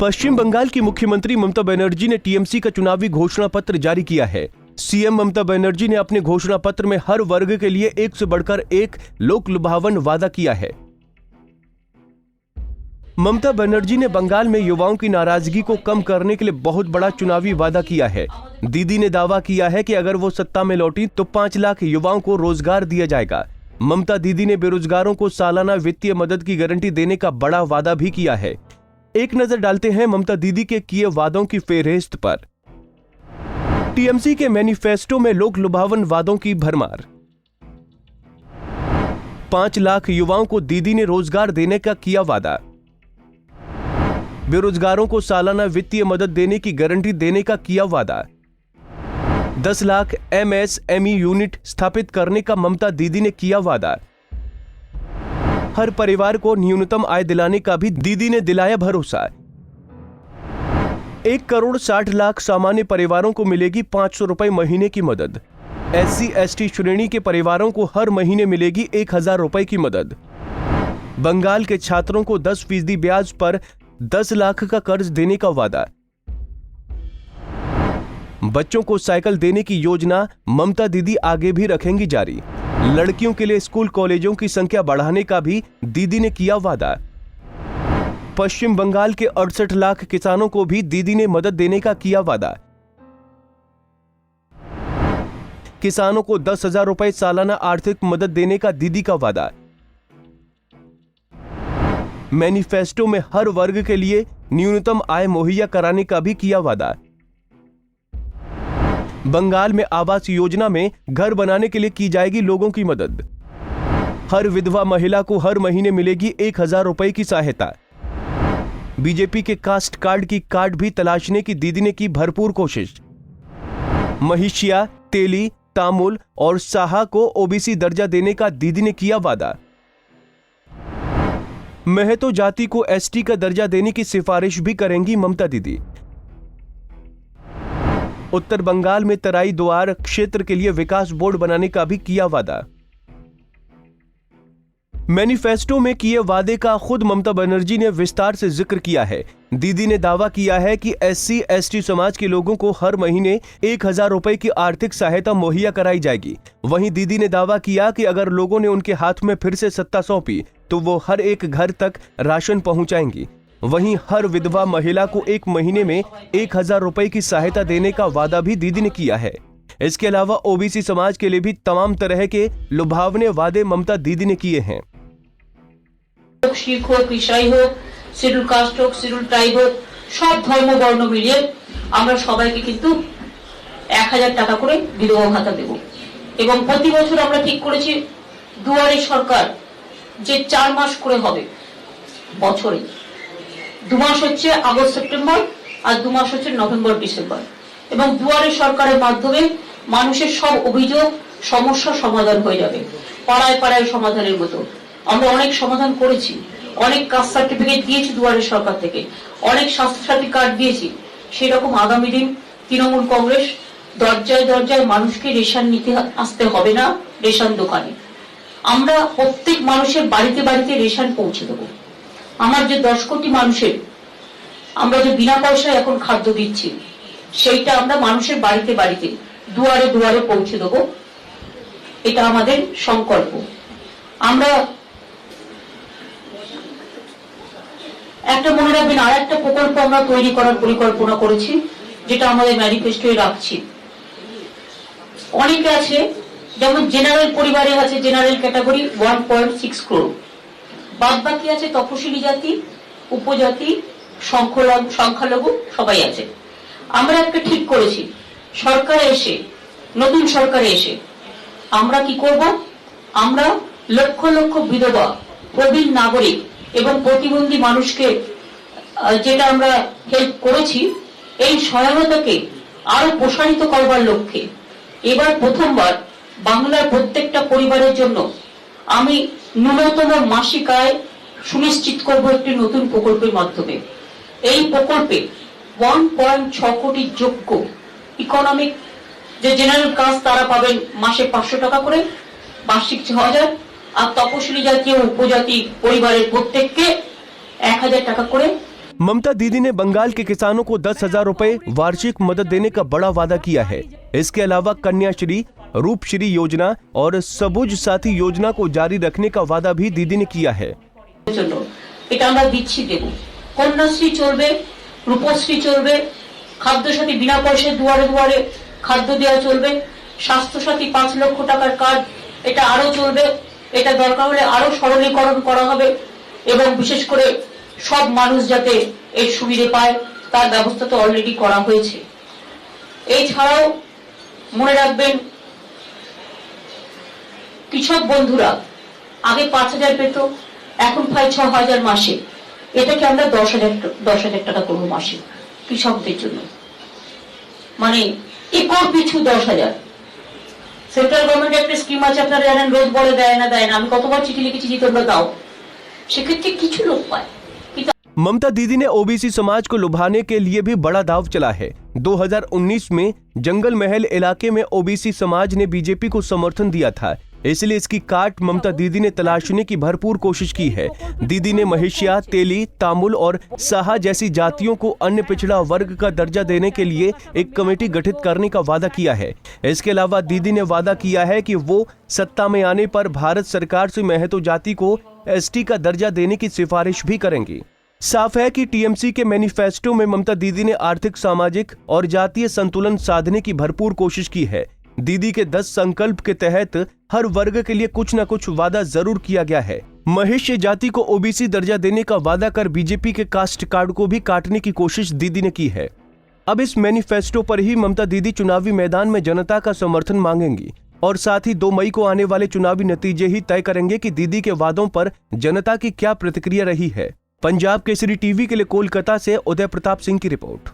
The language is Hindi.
पश्चिम बंगाल की मुख्यमंत्री ममता बनर्जी ने टीएमसी का चुनावी घोषणा पत्र जारी किया है। सीएम ममता बनर्जी ने अपने घोषणा पत्र में हर वर्ग के लिए एक से बढ़कर एक लोक लुभावन वादा किया है। ममता बनर्जी ने बंगाल में युवाओं की नाराजगी को कम करने के लिए बहुत बड़ा चुनावी वादा किया है। दीदी ने दावा किया है कि अगर वो सत्ता में लौटी तो 5 लाख युवाओं को रोजगार दिया जाएगा। ममता दीदी ने बेरोजगारों को सालाना वित्तीय मदद की गारंटी देने का बड़ा वादा भी किया है। एक नजर डालते हैं ममता दीदी के किए वादों की फेहरिस्त पर। टीएमसी के मैनिफेस्टो में लोक लुभावन वादों की भरमार। 5 लाख युवाओं को दीदी ने रोजगार देने का किया वादा। बेरोजगारों को सालाना वित्तीय मदद देने की गारंटी देने का किया वादा। 10 लाख एमएसएमई यूनिट स्थापित करने का ममता दीदी ने किया वादा। हर परिवार को न्यूनतम आय दिलाने का भी दीदी ने दिलाया भरोसा। 1 करोड़ 60 लाख सामान्य परिवारों को मिलेगी 500 रुपए महीने की मदद। SC/ST श्रेणी के परिवारों को हर महीने मिलेगी 1000 रुपए की मदद। बंगाल के छात्रों को 10% ब्याज पर 10 लाख का कर्ज देने का वादा। बच्चों को साइकिल देने की योजना ममता दीदी आगे भी रखेंगी जारी। लड़कियों के लिए स्कूल कॉलेजों की संख्या बढ़ाने का भी दीदी ने किया वादा। पश्चिम बंगाल के 68 लाख किसानों को भी दीदी ने मदद देने का किया वादा। किसानों को 10,000 रुपए सालाना आर्थिक मदद देने का दीदी का वादा। मैनिफेस्टो में हर वर्ग के लिए न्यूनतम आय मुहैया कराने का भी किया वादा। बंगाल में आवास योजना में घर बनाने के लिए की जाएगी लोगों की मदद। हर विधवा महिला को हर महीने मिलेगी 1000 रुपए की सहायता। बीजेपी के कास्ट कार्ड की कार्ड भी तलाशने की दीदी ने की भरपूर कोशिश। महिषिया, तेली, तामुल और साहा को ओबीसी दर्जा देने का दीदी ने किया वादा। महतो जाति को एसटी का दर्जा देने की सिफारिश भी करेंगी ममता दीदी। उत्तर बंगाल में तराई द्वार क्षेत्र के लिए विकास बोर्ड बनाने का भी किया वादा। मैनिफेस्टो में किए वादे का खुद ममता बनर्जी ने विस्तार से जिक्र किया है। दीदी ने दावा किया है कि SC/ST समाज के लोगों को हर महीने 1000 रुपए की आर्थिक सहायता मुहैया कराई जाएगी। वहीं दीदी ने दावा किया कि अगर लोगों ने उनके हाथ में फिर से सत्ता सौंपी तो वो हर एक घर तक राशन पहुंचाएंगी। वहीं हर विधवा महिला को 1 महीने में 1000 रुपए की सहायता देने का वादा भी दीदी ने किया है। इसके अलावा ओबीसी समाज के लिए भी तमाम तरह के लुभावने वादे ममता दीदी ने किए हैं। শিখ হোক, ইসাই হোক, শিডিউল কাস্ট হোক, শিডিউল ট্রাইব হোক, সব ধর্ম বর্ণ মিলিয়ে আমরা সবাইকে কিন্তু 1000 টাকা করে বিধবা ভাতা দেব। এবং প্রতি বছর আমরা ঠিক করেছি দুয়ারে সরকার যে 4 মাস করে হবে বছরে। 2 মাস হচ্ছে আগস্ট সেপ্টেম্বর আর 2 মাস হচ্ছে নভেম্বর ডিসেম্বর। এবং দুয়ারে সরকারের মাধ্যমে মানুষের সব অভিযোগ সমস্যা সমাধান হয়ে যাবে, পাড়ায় পাড়ায় সমাধানের মতো। আমরা অনেক সমাধান করেছি, অনেক কাস্ট সার্টিফিকেট দিয়েছি দুয়ারে সরকার থেকে, অনেক স্বাস্থ্যসাথী কার্ড দিয়েছি। সেই রকম আগামী দিন তৃণমূল কংগ্রেস দরজায় দরজায় মানুষকে রেশন নিতে আসতে হবে না, রেশন দোকানে আমরা প্রত্যেক মানুষের বাড়িতে বাড়িতে রেশন পৌঁছে দেবো। আমার যে 10 কোটি মানুষের আমরা যে বিনা পয়সায় এখন খাদ্য দিচ্ছি সেইটা আমরা মানুষের বাড়িতে বাড়িতে দুয়ারে দুয়ারে পৌঁছে দেবো। এটা আমাদের সংকল্প। আমরা একটা মনে রাখবেন, আর একটা প্রকল্প আমরা তৈরি করার পরিকল্পনা করেছি, যেটা আমাদের ম্যানিফেস্টোয় রাখছি। অনেকে আছে যেমন জেনারেল পরিবারে আছে, জেনারেল ক্যাটাগরি 1.6 crore, বাদ বাকি আছে তপশিলি জাতি, উপজাতি, সংখ্যালঘু সবাই আছে। আমরা একটা ঠিক করেছি সরকারে এসে, নতুন সরকারে এসে আমরা কি করব, আমরা লক্ষ লক্ষ বিধবা, প্রবীণ নাগরিক এবং প্রতিবন্ধী মানুষকে যেটা আমরা হেল্প করেছি, এই সহায়তাকে আরো প্রসারিত করবার লক্ষ্যে এবার প্রথমবার বাংলার প্রত্যেকটা পরিবারের জন্য আমি ন্যূনতম মাসিক আয় সুনিশ্চিত করব একটি নতুন প্রকল্পের মাধ্যমে। এই প্রকল্পে 1.6 কোটি যোগ্য ইকোনমিক যে জেনারেল কাস্ট তারা পাবেন মাসে 500 টাকা করে, বার্ষিক 6000, আর তপশিলি জাতীয় উপজাতি পরিবারের প্রত্যেককে 1000 টাকা করে ममता दीदी ने बंगाल के किसानों को 10,000 रुपए वार्षिक मदद देने का बड़ा वादा किया है। इसके अलावा कन्याश्री, रूपश्री योजना और सबुज साथी योजना को जारी रखने का वादा भी दीदी ने किया है। এটা আমরা দিচ্ছি দেব, কন্যাশ্রী চলবে, রূপশ্রী চলবে, খাদ্য সাথী বিনা পয়সায় দুয়ারে দুয়ারে খাদ্য দেওয়া চলবে, স্বাস্থ্য সাথী 5 লক্ষ টাকার কার্ড এটা আরো চলবে, এটা দরকার হলে আরো সরলীকরণ করা হবে এবং বিশেষ করে সব মানুষ যাতে এর সুবিধা পায় তার ব্যবস্থা তো অলরেডি করা হয়েছে। এছাড়াও মনে রাখবেন কৃষক বন্ধুরা আগে 5,000 পেত, এখন প্রায় 6,000 মাসে, এটাকে আমরা 10,000 টাকা করবো মাসে কৃষকদের জন্য, মানে একর পিছু 10,000। সেন্ট্রাল গভর্নমেন্ট একটা স্কিম আছে, আপনারা জানেন, রোজ বলে দেয় না, আমি কতবার চিঠি লিখেছি যে তোমরা দাও, সেক্ষেত্রে কিছু লোক পায়। ममता दीदी ने ओबीसी समाज को लुभाने के लिए भी बड़ा दाव चला है। 2019 में जंगल महल इलाके में ओबीसी समाज ने बीजेपी को समर्थन दिया था, इसलिए इसकी काट ममता दीदी ने तलाशने की भरपूर कोशिश की है। दीदी ने महिष्या, तेली, तामुल और साहा जैसी जातियों को अन्य पिछड़ा वर्ग का दर्जा देने के लिए एक कमेटी गठित करने का वादा किया है। इसके अलावा दीदी ने वादा किया है कि वो सत्ता में आने पर भारत सरकार से महतो जाति को एसटी का दर्जा देने की सिफारिश भी करेंगी। साफ है कि टीएमसी के मैनिफेस्टो में ममता दीदी ने आर्थिक, सामाजिक और जातीय संतुलन साधने की भरपूर कोशिश की है। दीदी के 10 संकल्प के तहत हर वर्ग के लिए कुछ न कुछ वादा जरूर किया गया है। महिष्य जाति को ओबीसी दर्जा देने का वादा कर बीजेपी के कास्ट कार्ड को भी काटने की कोशिश दीदी ने की है। अब इस मैनिफेस्टो पर ही ममता दीदी चुनावी मैदान में जनता का समर्थन मांगेंगी और साथ ही 2 मई को आने वाले चुनावी नतीजे ही तय करेंगे कि दीदी के वादों पर जनता की क्या प्रतिक्रिया रही है। पंजाब केसरी टीवी के लिए कोलकाता से उदय प्रताप सिंह की रिपोर्ट।